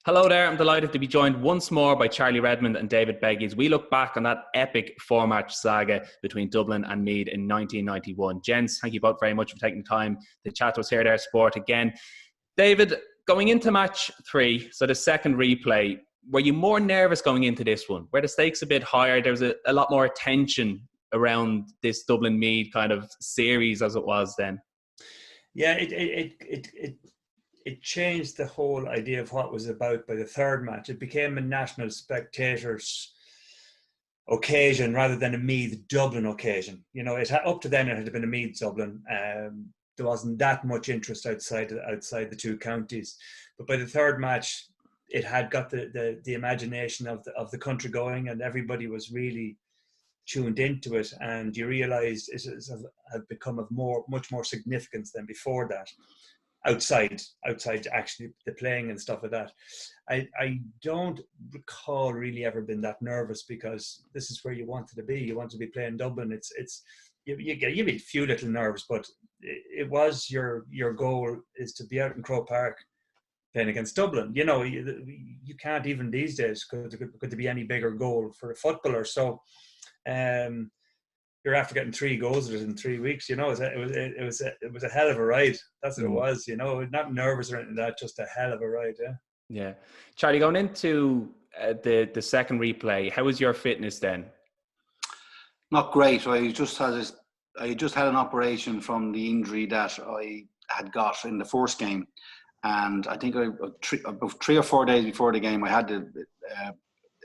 Hello there, I'm delighted to be joined once more by Charlie Redmond and David Beggy as we look back on that epic four-match saga between Dublin and Meath in 1991. Gents, thank you both very much for taking the time to chat to us here at Our Sport again. David, going into match 3, so the second replay, were you more nervous going into this one? Were the stakes a bit higher? There was a lot more attention around this Dublin-Meath kind of series as it was then? Yeah, it changed the whole idea of what it was about by the third match. It became a national spectators occasion rather than a Meath-Dublin occasion. You know, up to then it had been a Meath-Dublin. There wasn't that much interest outside the two counties. But by the third match, it had got the imagination of the country going, and everybody was really tuned into it, and you realised it had become of much more significance than before that. Outside actually the playing and stuff like that. I don't recall really ever been that nervous, because this is where you wanted to be. You want to be playing Dublin. You get a few little nerves, but it was your goal is to be out in Croke Park playing against Dublin. You know, you can't even these days could there be any bigger goal for a footballer. So you're after getting 3 goals in 3 weeks. You know, it was a hell of a ride. That's what it was. You know, not nervous or anything like that, just a hell of a ride. Yeah. Charlie, going into the second replay, how was your fitness then? Not great. I just had an operation from the injury that I had got in the first game, and I think about 3 or 4 days before the game I had a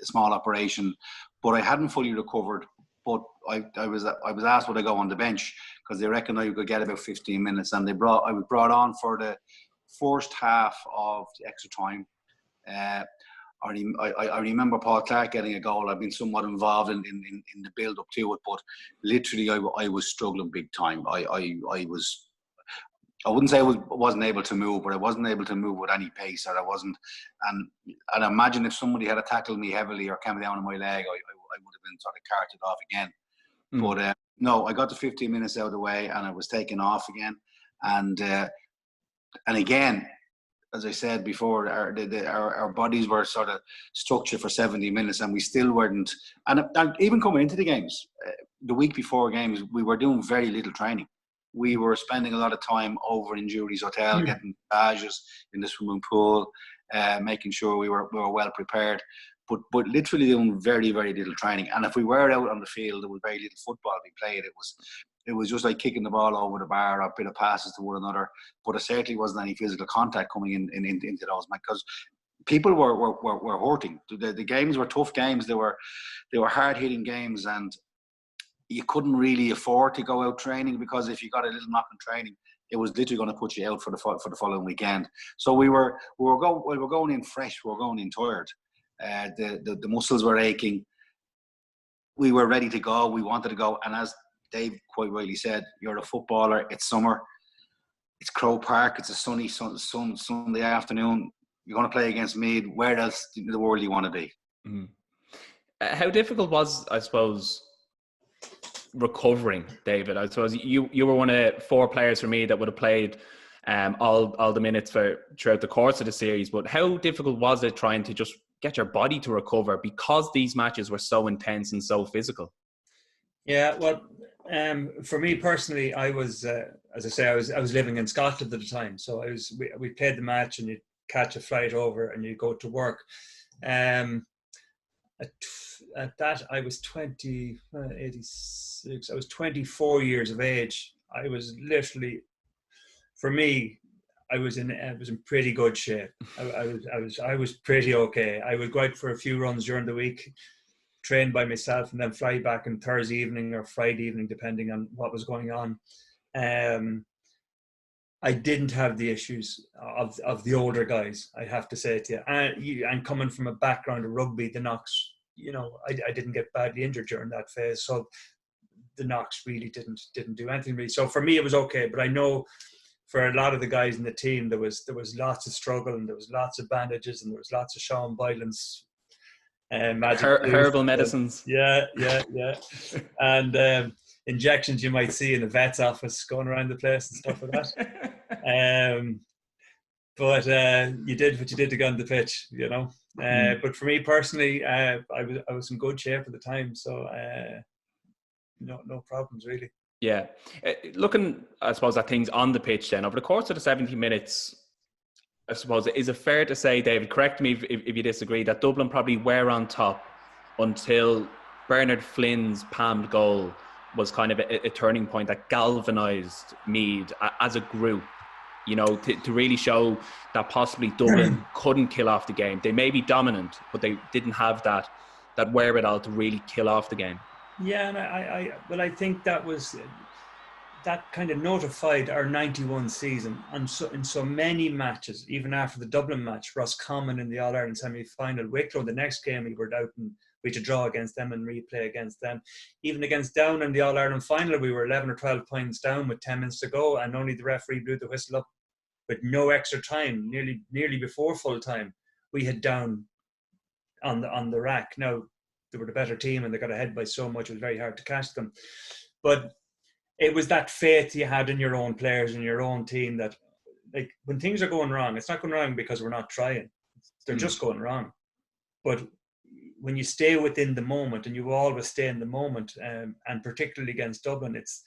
small operation, but I hadn't fully recovered. But I was asked would I go on the bench, because they reckon I could get about 15 minutes, and I was brought on for the first half of the extra time. I remember Paul Clark getting a goal. I've been somewhat involved in the build up to it, but literally I was struggling big time. I wouldn't say I wasn't able to move, but I wasn't able to move with any pace, or I wasn't. And imagine if somebody had tackled me heavily or came down on my leg, I would have been sort of carted off again. But no, I got the 15 minutes out of the way, and I was taken off again. And again, as I said before, our bodies were sort of structured for 70 minutes, and we still weren't. And even coming into the games, the week before games, we were doing very little training. We were spending a lot of time over in Jury's Hotel, getting massages in the swimming pool, making sure we were well prepared. But literally doing very, very little training. And if we were out on the field, there was very little football being played. It was just like kicking the ball over the bar, or a bit of passes to one another. But there certainly wasn't any physical contact coming into those, because people were hurting. The games were tough games. They were hard hitting games, and you couldn't really afford to go out training, because if you got a little knock in training, it was literally going to put you out for the following weekend. So we were going in fresh. We were going in tired. The muscles were aching. We were ready to go. We wanted to go. And as Dave quite rightly said, you're a footballer. It's summer. It's Croke Park. It's a sunny Sunday afternoon. You're going to play against Meath. Where else in the world do you want to be? Mm. How difficult was, I suppose, recovering, David? I suppose you were one of 4 players for me that would have played all the minutes throughout the course of the series. But how difficult was it trying to just get your body to recover, because these matches were so intense and so physical? Yeah, well, for me personally, I was, as I say, I was living in Scotland at the time. So we played the match, and you catch a flight over and you go to work. At that, I was 86. I was 24 years of age. I was literally, for me, I was in pretty good shape. I was pretty okay. I would go out for a few runs during the week, train by myself, and then fly back on Thursday evening or Friday evening, depending on what was going on. I didn't have the issues of the older guys, I have to say to you. And coming from a background of rugby, the knocks, you know, I didn't get badly injured during that phase, so the knocks really didn't do anything really. So for me, it was okay. But I know for a lot of the guys in the team, there was lots of struggle, and there was lots of bandages, and there was lots of Sean Boylan's herbal medicines. Yeah. And injections you might see in the vet's office going around the place and stuff like that. But you did what you did to get on the pitch, you know. But for me personally, I was in good shape at the time, so no problems really. Yeah. Looking, I suppose, at things on the pitch then, over the course of the 70 minutes, I suppose, is it fair to say, David, correct me if you disagree, that Dublin probably were on top until Bernard Flynn's palmed goal was kind of a turning point that galvanised Meath as a group, you know, to really show that possibly Dublin couldn't kill off the game. They may be dominant, but they didn't have that wherewithal to really kill off the game. Yeah, and I think that was that kind of notified our 91 season in so many matches, even after the Dublin match, Roscommon in the All-Ireland semi-final, Wicklow the next game we were out and we had to draw against them and replay against them. Even against Down in the All-Ireland final, we were 11 or 12 points down with 10 minutes to go, and only the referee blew the whistle up with no extra time, nearly before full time. We had Down on the rack. Now, they were the better team and they got ahead by so much, it was very hard to catch them. But it was that faith you had in your own players and your own team that, like, when things are going wrong, it's not going wrong because we're not trying. They're just going wrong. But when you stay within the moment, and you always stay in the moment, and particularly against Dublin, it's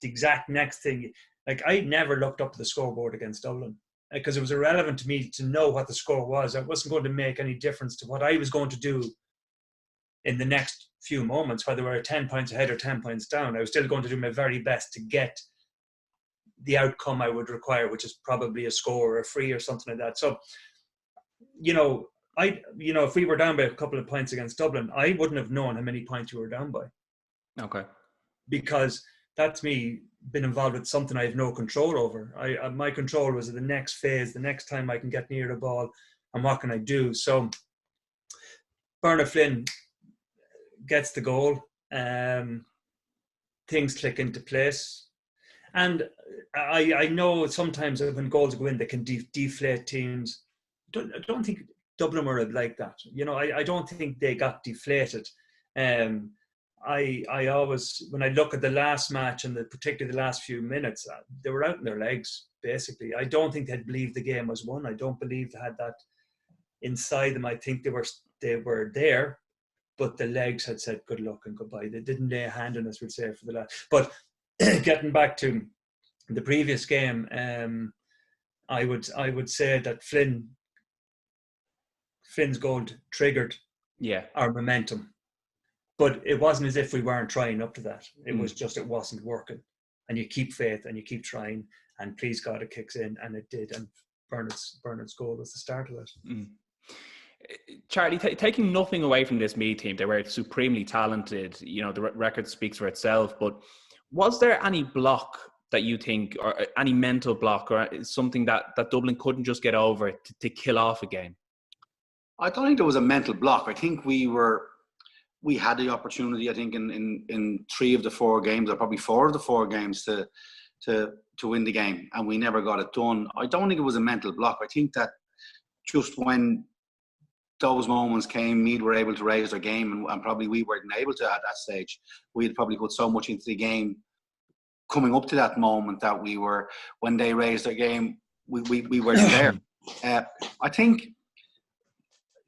the exact next thing. Like, I never looked up at the scoreboard against Dublin because it was irrelevant to me to know what the score was. It wasn't going to make any difference to what I was going to do in the next few moments, whether we're 10 points ahead or 10 points down. I was still going to do my very best to get the outcome I would require, which is probably a score or a free or something like that. So, if we were down by a couple of points against Dublin, I wouldn't have known how many points we were down by. Okay. Because that's me been involved with something I have no control over. My control was the next phase, the next time I can get near the ball, and what can I do? So Bernard Flynn gets the goal, things click into place, and I know sometimes when goals go in, they can deflate teams. I don't think Dublin were like that. I don't think they got deflated. I always, when I look at the last match and particularly the last few minutes, they were out in their legs, basically. I don't think they'd believed the game was won. I don't believe they had that inside them. I think they were there, but the legs had said good luck and goodbye. They didn't lay a hand on us, we'll say, for the last. But getting back to the previous game, I would say that Flynn's goal triggered our momentum. But it wasn't as if we weren't trying up to that. It was just, it wasn't working. And you keep faith and you keep trying, and please God it kicks in, and it did. And Bernard's goal was the start of it. Charlie, taking nothing away from this Meath team, they were supremely talented. The record speaks for itself. But was there any block that you think, or any mental block, or something that Dublin couldn't just get over to kill off a game? I don't think there was a mental block. I think we had the opportunity, I think, in 3 of the 4 games, or probably 4 of the 4 games, to win the game, and we never got it done. I don't think it was a mental block. I think that just when those moments came, Meath were able to raise their game, and probably we weren't able to at that stage. We had probably put so much into the game coming up to that moment that we were, when they raised their game, we weren't there. I think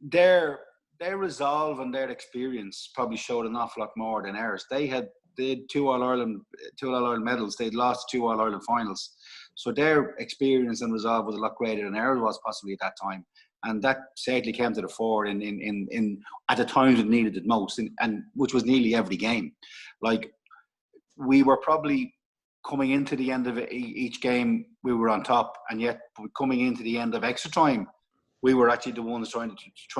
their resolve and their experience probably showed an awful lot more than ours. They had 2 All-Ireland medals. They'd lost 2 All-Ireland finals. So their experience and resolve was a lot greater than ours was possibly at that time. And that certainly came to the fore in at the times it needed it most, and which was nearly every game. Like, we were probably coming into the end of each game, we were on top, and yet coming into the end of extra time, we were actually the ones trying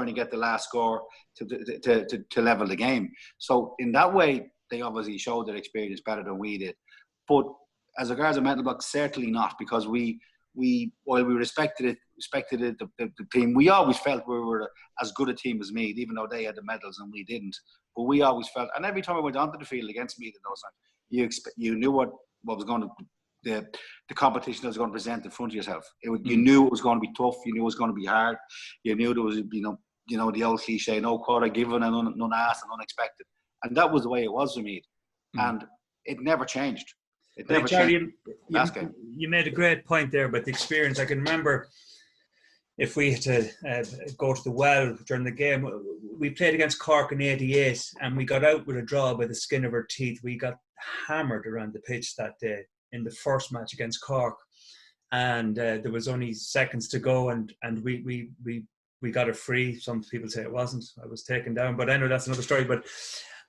to get the last score to level the game. So in that way, they obviously showed their experience better than we did. But as regards a mental block, certainly not, because while we respected the team, we always felt we were as good a team as Meath, even though they had the medals and we didn't. But we always felt, and every time I went onto the field against Meath in those times, you knew what was going to, the competition that was going to present in front of yourself. You knew it was going to be tough. You knew it was going to be hard. You knew there was, the old cliche, no quarter given and none asked and unexpected. And that was the way it was for Meath. And it never changed. It never changed. You made a great point there about the experience. I can remember if we had to go to the well during the game, we played against Cork in '88, and we got out with a draw by the skin of our teeth. We got hammered around the pitch that day in the first match against Cork, and there was only seconds to go, and we got a free. Some people say it wasn't. I was taken down, but I know that's another story. But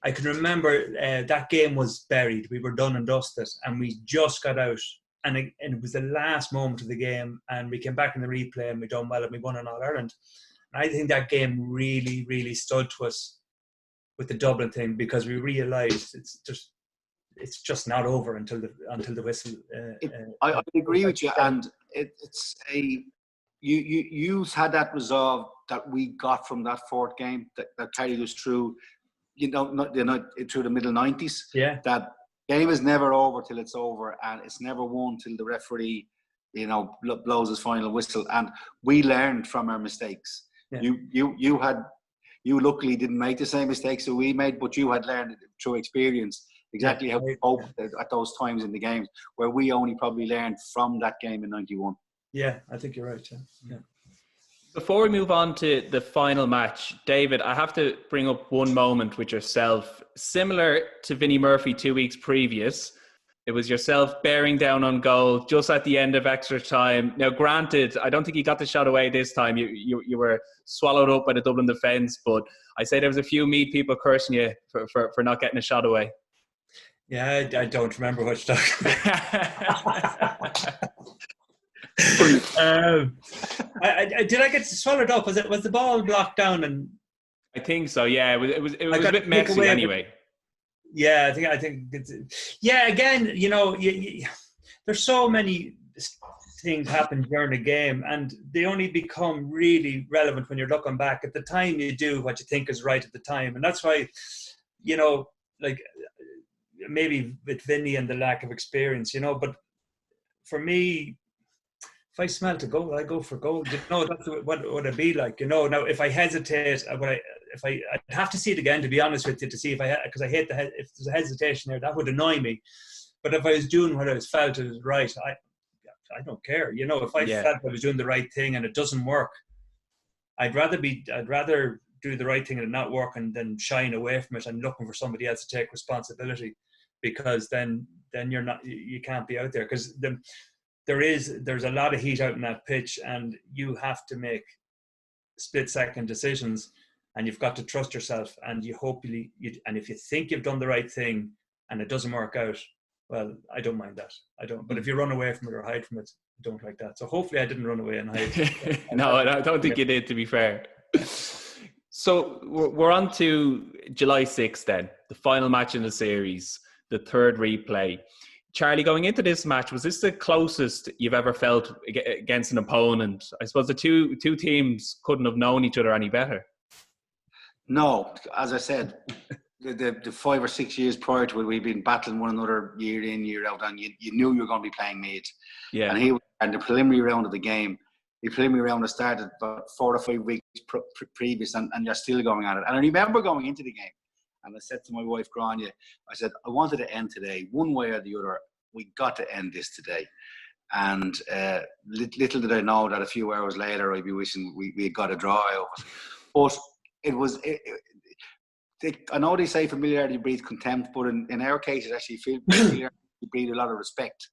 I can remember that game was buried. We were done and dusted, and we just got out. And it was the last moment of the game, and we came back in the replay, and we done well, and we won an All-Ireland. And I think that game really, really stood to us with the Dublin thing, because we realised it's just not over until the whistle. I agree with you, and it's you had that resolve that we got from that fourth game that carried us through, through the middle 90s. Yeah, that game is never over till it's over, and it's never won till the referee, blows his final whistle. And we learned from our mistakes. Yeah. You luckily didn't make the same mistakes that we made, but you had learned through experience exactly how to cope at those times in the games, where we only probably learned from that game in '91. Yeah, I think you're right. Yeah. Before we move on to the final match, David, I have to bring up one moment with yourself. Similar to Vinnie Murphy 2 weeks previous, it was yourself bearing down on goal just at the end of extra time. Now, granted, I don't think you got the shot away this time. You were swallowed up by the Dublin defence, but I say there was a few Meath people cursing you for not getting a shot away. Yeah, I don't remember which time. Did I get swallowed up? Was the ball blocked down? And I think so. Yeah, it was a bit messy anyway. Yeah, I think it's, yeah. Again, there's so many things happen during the game, and they only become really relevant when you're looking back. At the time, you do what you think is right at the time, and that's why, maybe with Vinny and the lack of experience, but for me, if I smelt a goal, I go for goal. That's what it'd be like. Now, if I hesitate, I'd have to see it again, to be honest with you, to see because I hate if there's a hesitation there, that would annoy me. But if I was doing what I felt it was right, I don't care. If I felt I was doing the right thing and it doesn't work, I'd rather do the right thing and it not work, and then shying away from it and looking for somebody else to take responsibility, because then you can't be out there, because there's a lot of heat out in that pitch, and you have to make split-second decisions, and you've got to trust yourself, and and if you think you've done the right thing and it doesn't work out, well, I don't mind that. I don't. But if you run away from it or hide from it, I don't like that. So hopefully I didn't run away and hide. No, I don't think you did, to be fair. So we're on to July 6th then, the final match in the series, the third replay. Charlie, going into this match, was this the closest you've ever felt against an opponent? I suppose the two teams couldn't have known each other any better. No, as I said, the 5 or 6 years prior to it, we've been battling one another year in, year out, and you knew you were going to be playing Meath. Yeah. And the preliminary round of the game, the preliminary round started about 4 or 5 weeks previous, and you're still going at it. And I remember going into the game, and I said to my wife, Grania, I said, I wanted to end today, one way or the other. We got to end this today. And little did I know that a few hours later, I'd be wishing we had got a draw out of it. But it was, I know they say familiarity breeds contempt, but in our case, it actually familiarity breeds a lot of respect.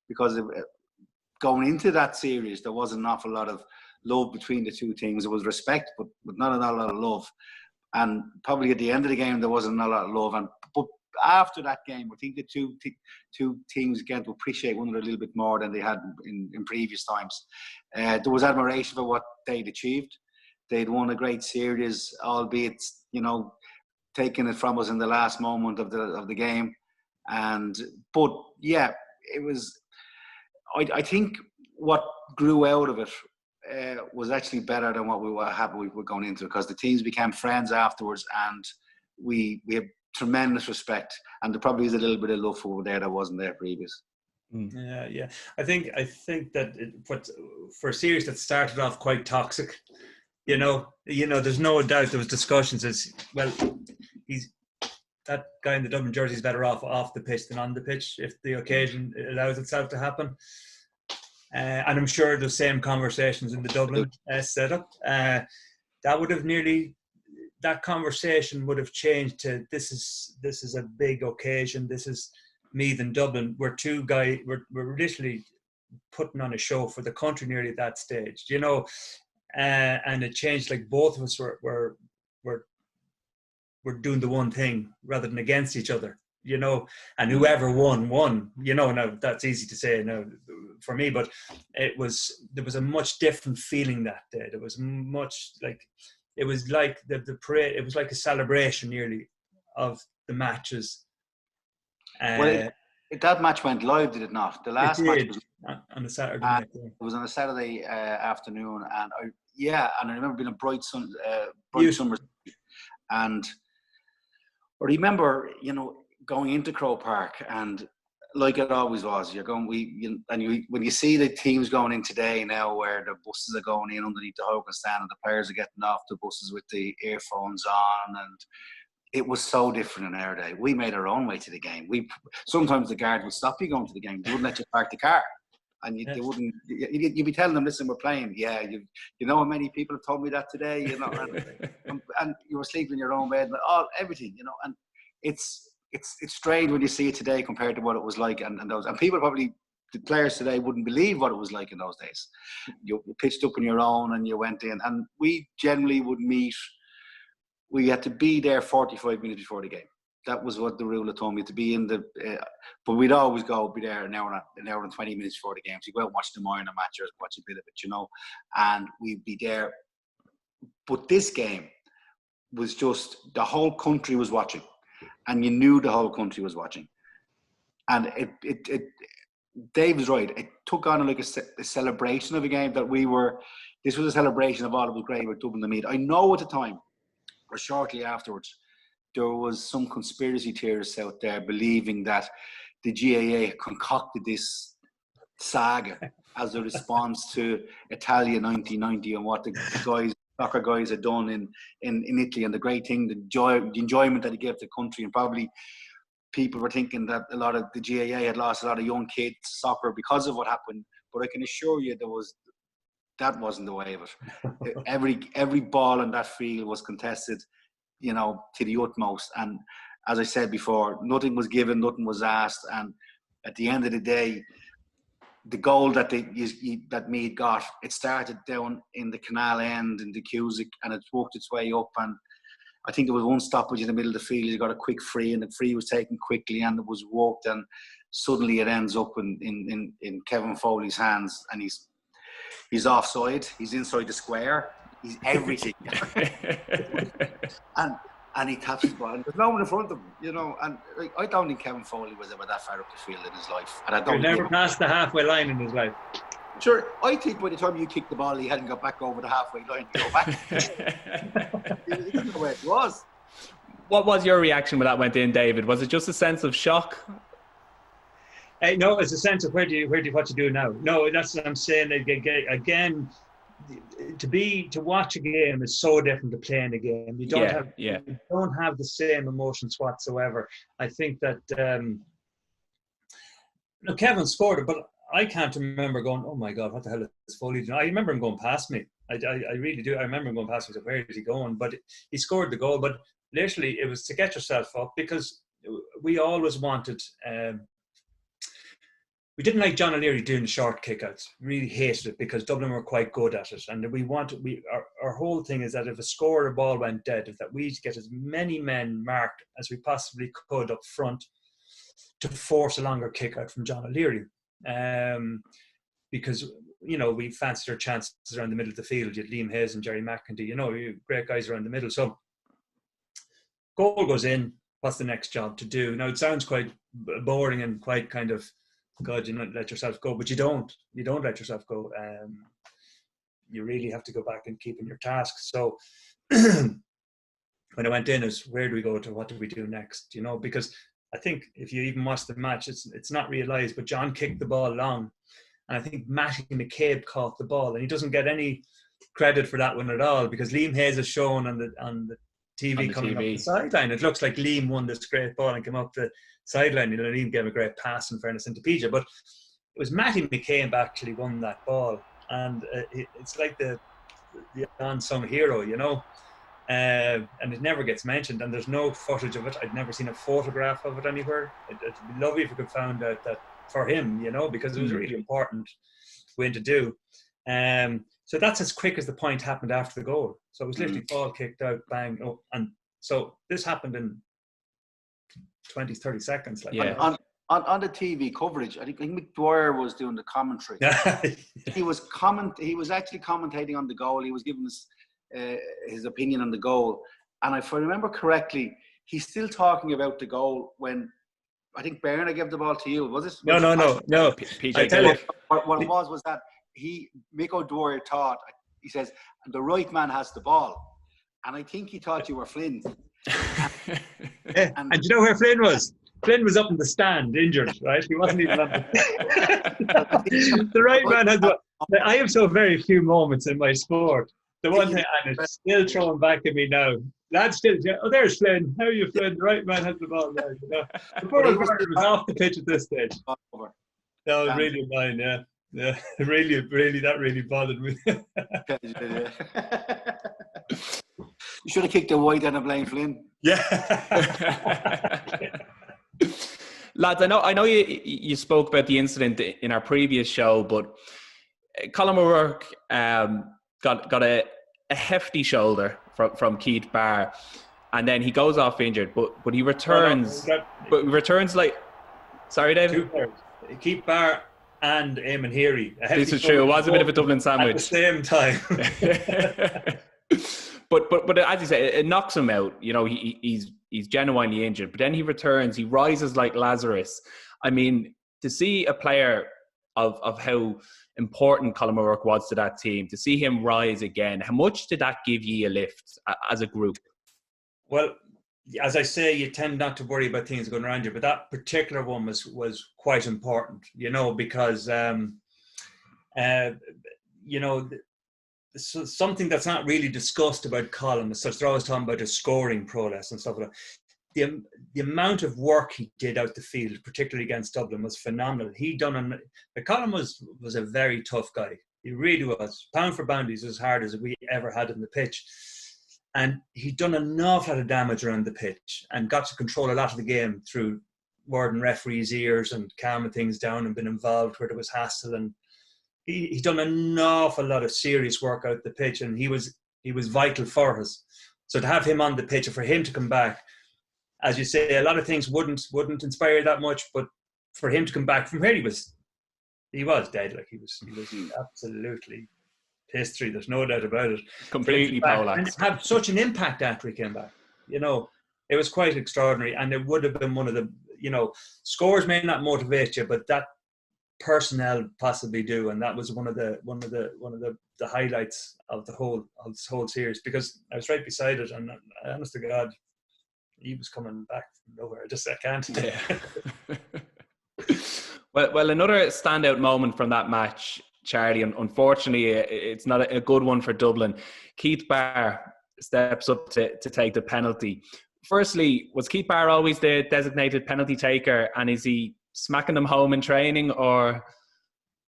Because going into that series, there wasn't an awful lot of love between the two teams. There was respect, but not a lot of love. And probably at the end of the game, there wasn't a lot of love. But after that game, I think the two teams began to appreciate one another a little bit more than they had in previous times. There was admiration for what they'd achieved. They'd won a great series, albeit, taking it from us in the last moment of the game. But yeah, it was. I think what grew out of it was actually better than what we were going into, because the teams became friends afterwards, and we have tremendous respect, and there probably is a little bit of love over there that wasn't there previous. Yeah. I think that for a series that started off quite toxic, there's no doubt there was discussions as well. That guy in the Dublin jersey is better off the pitch than on the pitch if the occasion allows itself to happen. And I'm sure the same conversations in the Dublin setup. That would have that conversation would have changed to this is a big occasion. This is Meath and Dublin. We're two guys. We're literally putting on a show for the country nearly at that stage, you know. And it changed. Like both of us were doing the one thing rather than against each other, you know. And whoever won, you know. Now that's easy to say now for me, but there was a much different feeling that day. There was much like. It was like the parade. It was like a celebration, nearly, of the matches. Well, that match went live, did it not? The last match was on a Saturday night. It was on a Saturday afternoon, and I remember being a bright summer, and I remember, you know, going into Croke Park, and like it always was, you're going. When you see the teams going in today now, where the buses are going in underneath the Hogan stand, and the players are getting off the buses with the earphones on, and it was so different in our day. We made our own way to the game. Sometimes the guard would stop you going to the game. They wouldn't let you park the car, and they wouldn't. You'd be telling them, "Listen, we're playing." Yeah, you know how many people have told me that today. You know, and you were sleeping in your own bed, but everything, you know, and it's strange when you see it today compared to what it was like, and people probably, the players today wouldn't believe what it was like in those days. You pitched up on your own and you went in, and we generally would meet. We had to be there 45 minutes before the game. That was what the rule had told me, to be in the. But we'd always be there an hour and 20 minutes before the game. So you go out and watch the minor match or watch a bit of it, you know, and we'd be there. But this game was just, the whole country was watching. And you knew the whole country was watching, and it Dave was right. It took on like a celebration of a game that we were. This was a celebration of all that was great about Dublin-Meath. I know at the time, or shortly afterwards, there was some conspiracy theorists out there believing that the GAA concocted this saga as a response to Italia 1990 and what the soccer guys had done in Italy, and the great thing, the enjoyment that he gave to the country. And probably people were thinking that a lot of the GAA had lost a lot of young kids to soccer because of what happened. But I can assure you that wasn't the way of it. Every ball in that field was contested, you know, to the utmost. And as I said before, nothing was given, nothing was asked. And at the end of the day, the goal that Meath got, it started down in the canal end in the Cusick, and it worked its way up. And I think there was one stoppage in the middle of the field. He got a quick free, and the free was taken quickly, and it was worked. And suddenly it ends up in Kevin Foley's hands, and he's offside. He's inside the square. He's everything. And he taps the ball, and there's no one in front of him, you know. And like, I don't think Kevin Foley was ever that far up the field in his life. And I don't. He never passed the halfway line in his life. Sure, I think by the time you kicked the ball, he hadn't got back over the halfway line to go back. He didn't know where it was. What was your reaction when that went in, David? Was it just a sense of shock? No, it's a sense of what you do now. No, that's what I'm saying. Again, to watch a game is so different to playing a game. You don't have the same emotions whatsoever. I think that Kevin scored it, but I can't remember going, oh my God, what the hell is Foley doing? I remember him going past me. I really do. I remember him going past me. So where is he going? But he scored the goal. But literally, it was to get yourself up, because we always wanted. We didn't like John O'Leary doing the short kickouts. Really hated it, because Dublin were quite good at it. And our whole thing is that if a score or ball went dead, that we'd get as many men marked as we possibly could up front to force a longer kick out from John O'Leary. Because, you know, we fancied our chances around the middle of the field. You had Liam Hayes and Jerry McEntee, you know, great guys around the middle. So goal goes in. What's the next job to do? Now, it sounds quite boring and quite kind of, God, you don't let yourself go, but you don't let yourself go. You really have to go back and keep in your tasks. So when I went in, is where do we go to? What do we do next? You know, because I think if you even watch the match, it's not realised, but John kicked the ball long, and I think Matty McCabe caught the ball, and he doesn't get any credit for that one at all, because Liam Hayes is shown on the TV coming up the sideline. It looks like Liam won this great ball and came up the sideline. You know, Liam gave a great pass, in fairness, into PJ, but was Matty McCabe actually won that ball, and it's like the unsung hero, you know. And it never gets mentioned, and there's no footage of it. I'd never seen a photograph of it anywhere. It'd be lovely if we could find out that for him, you know, because it was a really important win to do. So that's as quick as the point happened after the goal. So it was literally ball kicked out, bang, oh, and so this happened in 20, 30 seconds. Like, yeah. On the TV coverage, I think Mick Dwyer was doing the commentary. He was actually commentating on the goal. He was giving us his opinion on the goal. And if I remember correctly, he's still talking about the goal when I think Berna gave the ball to you. Was it? No. PJ tell you. What it was that Mick O'Dwyer thought, he says, the right man has the ball. And I think he thought you were Flynn. And you know where Flynn was? Flynn was up in the stand, injured, right? He wasn't even on the right man has the. I have so very few moments in my sport. The one thing, and it's still throwing back at me now. Lads still, oh, there's Flynn. How are you, Flynn? The right man has the ball now. You know? The poor was off the pitch at this stage. No, really mine, yeah. Yeah, really, that really bothered me. You should have kicked a wide and a blame Flynn. Yeah. Lads, I know you spoke about the incident in our previous show, but Colin O'Rourke got a hefty shoulder from Keith Barr, and then he goes off injured, but he returns. But returns like, sorry, David. Keith Barr and Eamon Heary. This is true. It was a bit of a Dublin sandwich at the same time. But as you say, it knocks him out. You know, he's genuinely injured. But then he returns. He rises like Lazarus. I mean, to see a player of how important Colin O'Rourke was to that team, to see him rise again, how much did that give you a lift as a group? Well, as I say, you tend not to worry about things going around you, but that particular one was quite important, you know, because, you know, so something that's not really discussed about Colin as such. They're always talking about his scoring prowess and stuff like that. The amount of work he did out the field, particularly against Dublin, was phenomenal. Colin was a very tough guy. He really was. Pound for pound, he's as hard as we ever had in the pitch. And he'd done an awful lot of damage around the pitch and got to control a lot of the game through word in referees' ears and calming things down and been involved where there was hassle. And he'd done an awful lot of serious work out the pitch, and he was vital for us. So to have him on the pitch and for him to come back, as you say, a lot of things wouldn't inspire that much, but for him to come back from where he was dead. Like he was absolutely history. There's no doubt about it. Completely powerless. And have such an impact after he came back. You know, it was quite extraordinary, and it would have been one of the, you know, scores may not motivate you, but that personnel possibly do, and that was one of the highlights of this whole series, because I was right beside it, and honest to God, he was coming back from nowhere. I can't. Yeah. Well, another standout moment from that match, Charlie, and unfortunately it's not a good one for Dublin. Keith Barr steps up to take the penalty. Firstly, was Keith Barr always the designated penalty taker, and is he smacking them home in training, or?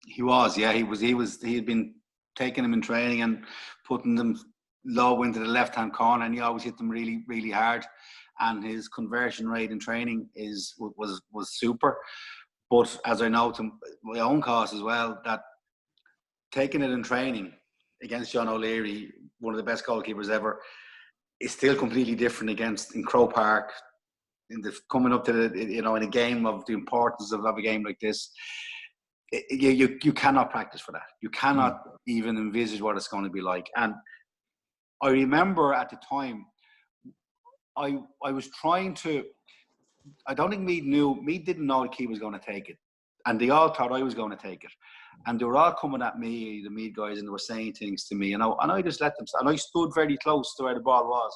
He was, yeah. He had been taking them in training and putting them low into the left-hand corner, and he always hit them really, really hard. And his conversion rate in training was super. But as I know to my own cause as well, that taking it in training against John O'Leary, one of the best goalkeepers ever, is still completely different in Croke Park. Coming up to in a game of the importance of a game like this, you cannot practice for that. You cannot even envisage what it's going to be like. And I remember at the time, I was trying to. I don't think Meath didn't know that Keith was going to take it, and they all thought I was going to take it, and they were all coming at me, the Meath guys, and they were saying things to me, and I just let them. And I stood very close to where the ball was,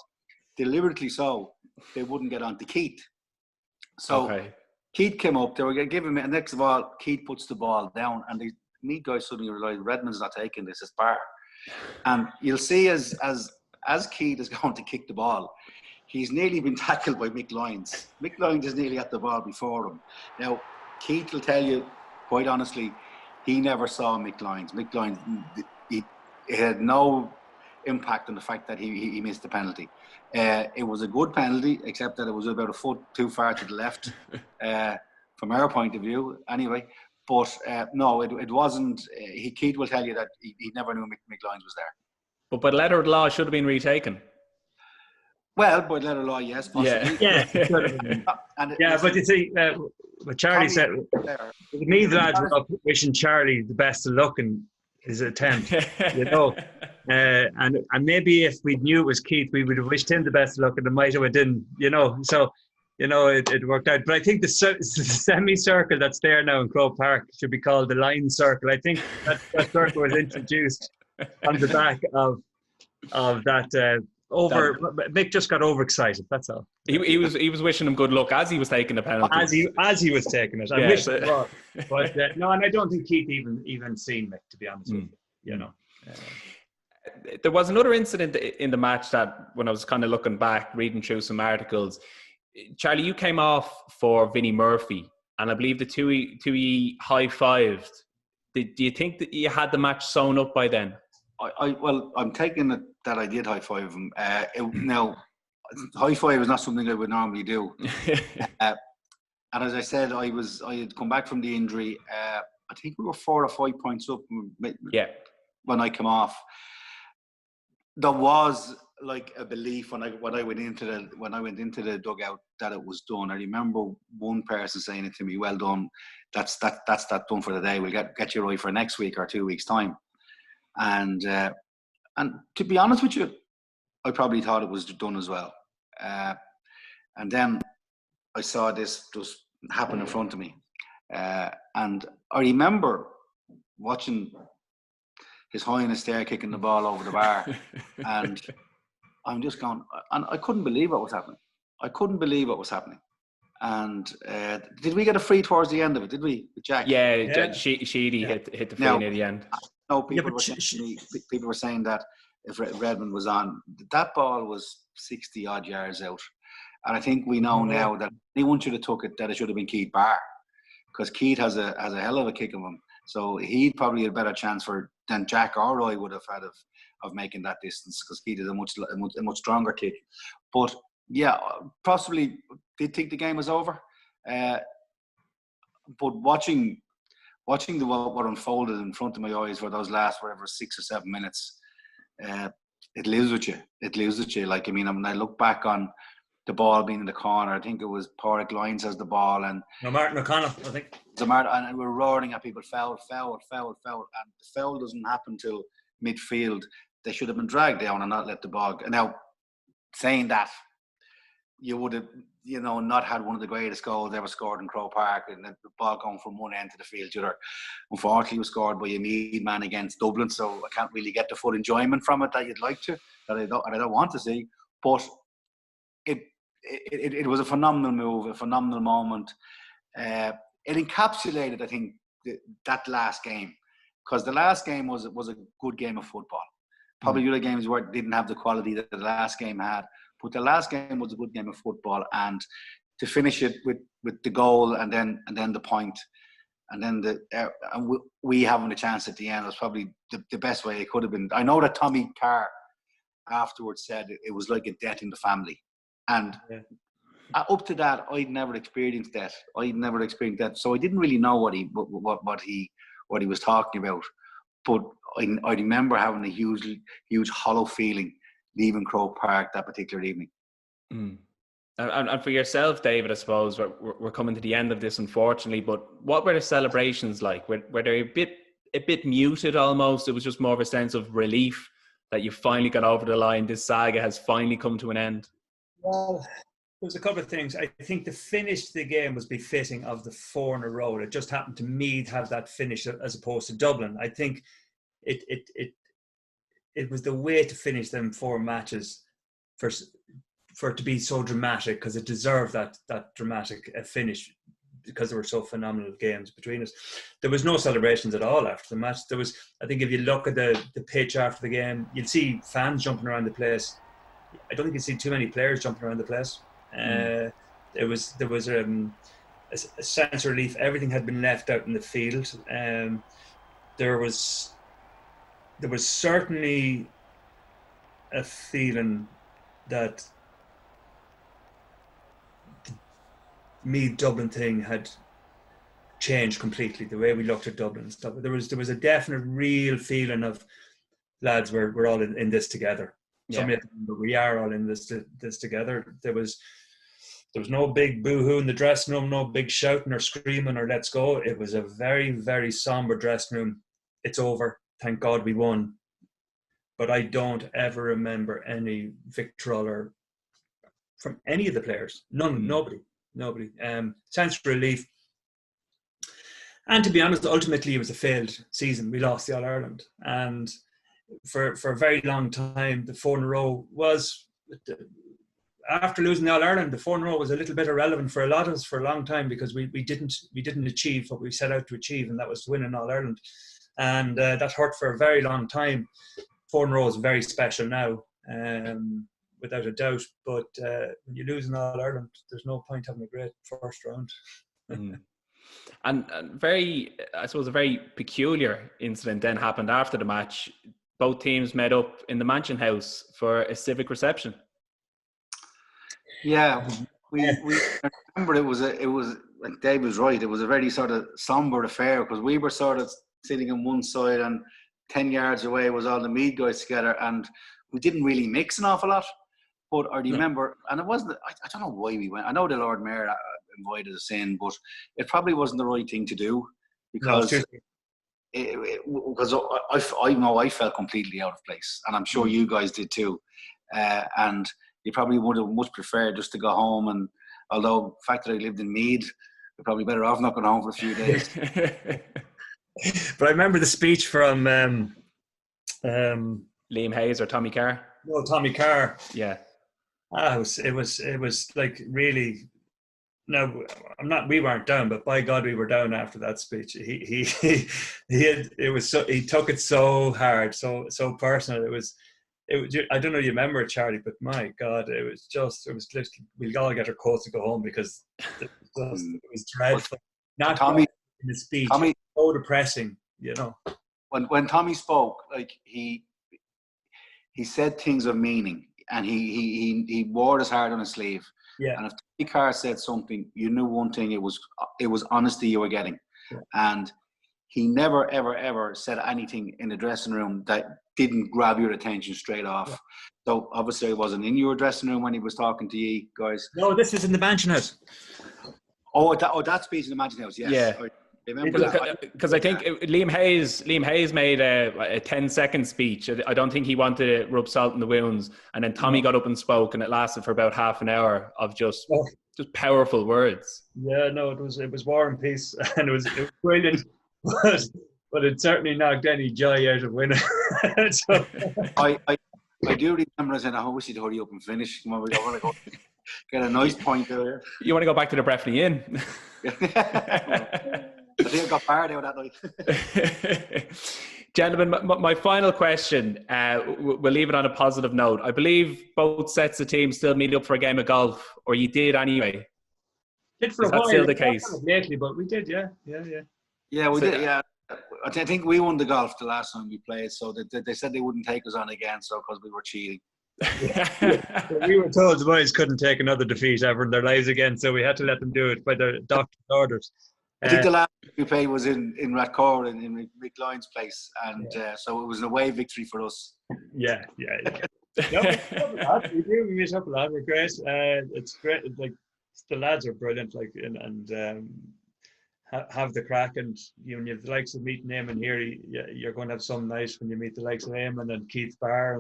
deliberately so they wouldn't get onto Keith. So Keith came up, they were going to give him it, and next of all, Keith puts the ball down, and the Meath guys suddenly realised Redmond's not taking this, it's Barr. And you'll see as Keith is going to kick the ball, he's nearly been tackled by Mick Lyons. Mick Lyons is nearly at the ball before him. Now, Keith will tell you quite honestly, he never saw Mick Lyons. Mick Lyons, it had no impact on the fact that he missed the penalty. It was a good penalty, except that it was about a foot too far to the left, from our point of view, anyway. But no, it wasn't. Keith will tell you that he never knew Mick Lyons was there. But by letter of law, it should have been retaken. Well, by letter of law, yes, possibly. Yeah. But you see, what Charlie said, me lads were up wishing Charlie the best of luck in his attempt, you know. And maybe if we knew it was Keith, we would have wished him the best of luck, and it might have didn't, you know. So, you know, it worked out. But I think the semicircle that's there now in Croke Park should be called the line circle. I think that circle was introduced on the back of that. Mick just got overexcited. That's all. He was wishing him good luck as he was taking the penalty. As he was taking it. I wish it was. But no, and I don't think Keith even seen Mick, to be honest with you. You know. There was another incident in the match that, when I was kind of looking back, reading through some articles, Charlie, you came off for Vinnie Murphy, and I believe the two high-fived. Do you think that you had the match sewn up by then? Well, I'm taking it that I did high five him. Now, high five is not something I would normally do. And as I said, I had come back from the injury. I think we were 4 or 5 points up. When I came off, there was like a belief when I went into the dugout that it was done. I remember one person saying it to me, "Well done, that's that done for the day. We'll get you right for next week or 2 weeks time." And to be honest with you, I probably thought it was done as well. And then I saw this just happen in front of me. And I remember watching His Highness there kicking the ball over the bar. And I'm just going, and I couldn't believe what was happening. And did we get a free towards the end of it? Did we, Jack? Yeah. Sheedy hit the free near the end. No, people were saying that if Redmond was on, that ball was 60 odd yards out, and I think we know now that anyone should have took it, that it should have been Keith Barr, because Keith has a hell of a kick of him, so he probably had a better chance than Jack or I would have had of making that distance, because Keith is a much stronger kick. But yeah, possibly did think the game was over, but watching what unfolded in front of my eyes for those last 6 or 7 minutes, it lives with you. Like, I mean, when I look back on the ball being in the corner, I think it was Pádraig Lyons has the ball, and Martin O'Connell, I think. And we're roaring at people, foul, and the foul doesn't happen till midfield. They should have been dragged down and not let the ball. Now, saying that, you would have, not had one of the greatest goals ever scored in Croke Park, and the ball going from one end to the field to the other. Unfortunately, it was scored by a Meath man against Dublin, so I can't really get the full enjoyment from it that you'd like to, that I don't want to see. But it was a phenomenal move, a phenomenal moment. It encapsulated, I think, that last game, because the last game was a good game of football. Probably other games didn't have the quality that the last game had. But the last game was a good game of football, and to finish it with the goal and then the point, and then we having a chance at the end was probably the best way it could have been. I know that Tommy Carr afterwards said it was like a death in the family, and up to that, I'd never experienced that. So I didn't really know what he was talking about. But I remember having a huge hollow feeling leaving Croke Park that particular evening. And for yourself, David, I suppose we're coming to the end of this, unfortunately. But what were the celebrations like? Were they a bit muted almost? It was just more of a sense of relief that you finally got over the line. This saga has finally come to an end. Well, there was a couple of things. I think the finish to the game was befitting of the 4 in a row. It just happened to Meath have that finish as opposed to Dublin. I think it was the way to finish them 4 matches for it to be so dramatic, because it deserved that dramatic finish, because there were so phenomenal games between us. There was no celebrations at all after the match. There was, I think, if you look at the pitch after the game, you'd see fans jumping around the place. I don't think you'd see too many players jumping around the place. There was a sense of relief. Everything had been left out in the field. There was certainly a feeling that the Meath Dublin thing had changed completely. The way we looked at Dublin and stuff. There was a definite, real feeling of, lads, we're all in this together. Yeah. We are all in this together. There was no big boo-hoo in the dressing room, no big shouting or screaming or let's go. It was a very, very somber dressing room. It's over. Thank God we won. But I don't ever remember any victrola from any of the players. Nobody. Sense of relief. And to be honest, ultimately it was a failed season. We lost the All-Ireland. And for a very long time, the 4 in a row was, after losing the All-Ireland, the 4 in a row was a little bit irrelevant for a lot of us for a long time, because we didn't achieve what we set out to achieve, and that was to win an All-Ireland. And that hurt for a very long time. 4 in a row is very special now, without a doubt. But when you lose an All-Ireland, there's no point having a great first round. And very, I suppose, a very peculiar incident then happened after the match. Both teams met up in the Mansion House for a civic reception. Yeah, we remember it was like Dave was right. It was a very sort of somber affair, because we were sort of sitting on one side, and 10 yards away was all the Meath guys together, and we didn't really mix an awful lot. But I remember, and it wasn't, I don't know why we went. I know the Lord Mayor invited us in, but it probably wasn't the right thing to do, because I know I felt completely out of place, and I'm sure you guys did too. And you probably would have much preferred just to go home. And although the fact that I lived in Meath, you're probably better off not going home for a few days. But I remember the speech from Liam Hayes or Tommy Carr? No, Tommy Carr. Yeah. It was like really. No, we weren't down, but by God, we were down after that speech. He took it so hard, so personal. It was. I don't know if you remember it, Charlie, but my God, it was literally, we'll all get our coats and go home, because it was dreadful. Not Tommy in the speech, so depressing, you know. When Tommy spoke, like he said things of meaning, and he wore his heart on his sleeve. Yeah. And if Tommy Carr said something, you knew one thing: it was honesty you were getting. Yeah. And he never, ever, ever said anything in the dressing room that didn't grab your attention straight off. Yeah. So obviously, it wasn't in your dressing room when he was talking to you guys. No, this was in the Mansion House. Oh, that speech in the Mansion House. Yes. Yeah. Because I think Liam Hayes made a 10-second speech. I don't think he wanted to rub salt in the wounds. And then Tommy got up and spoke, and it lasted for about half an hour of just powerful words. Yeah, no, it was War and Peace, and it was brilliant. But it certainly knocked any joy out of winning. So. I do remember I said, I wish you'd hurry up and finish. Come on, I want to go get a nice point out here. You want to go back to the Breffni Inn? I think I got fired out that night. Gentlemen, my final question, we'll leave it on a positive note. I believe both sets of teams still meet up for a game of golf, or you did anyway. Did for Is a that while, still the case? Lately, but we did, yeah. Yeah, we did, yeah. I think we won the golf the last time we played, so they said they wouldn't take us on again, so because we were cheating. We were told the boys couldn't take another defeat ever in their lives again, so we had to let them do it by their doctor's orders. I think the last we played was in Rathcore in Mick Lyon's place, and so it was an away victory for us. Yeah. We meet up a lot. We're great. It's great. Like the lads are brilliant. Like and have the crack. And when you have the likes of meeting Eamon here, you're going to have some night when you meet the likes of Eamon and Keith Barr,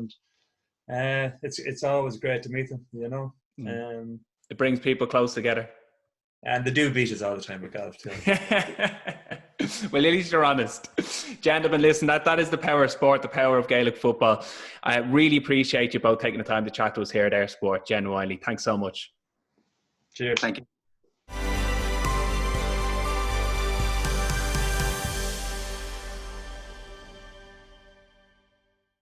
and it's always great to meet them. You know. It brings people close together. And they do beat us all the time with golf too. Well, at least you're honest. Gentlemen, listen, that is the power of sport, the power of Gaelic football. I really appreciate you both taking the time to chat to us here at Air Sport. Genuinely. Thanks so much. Cheers. Thank you.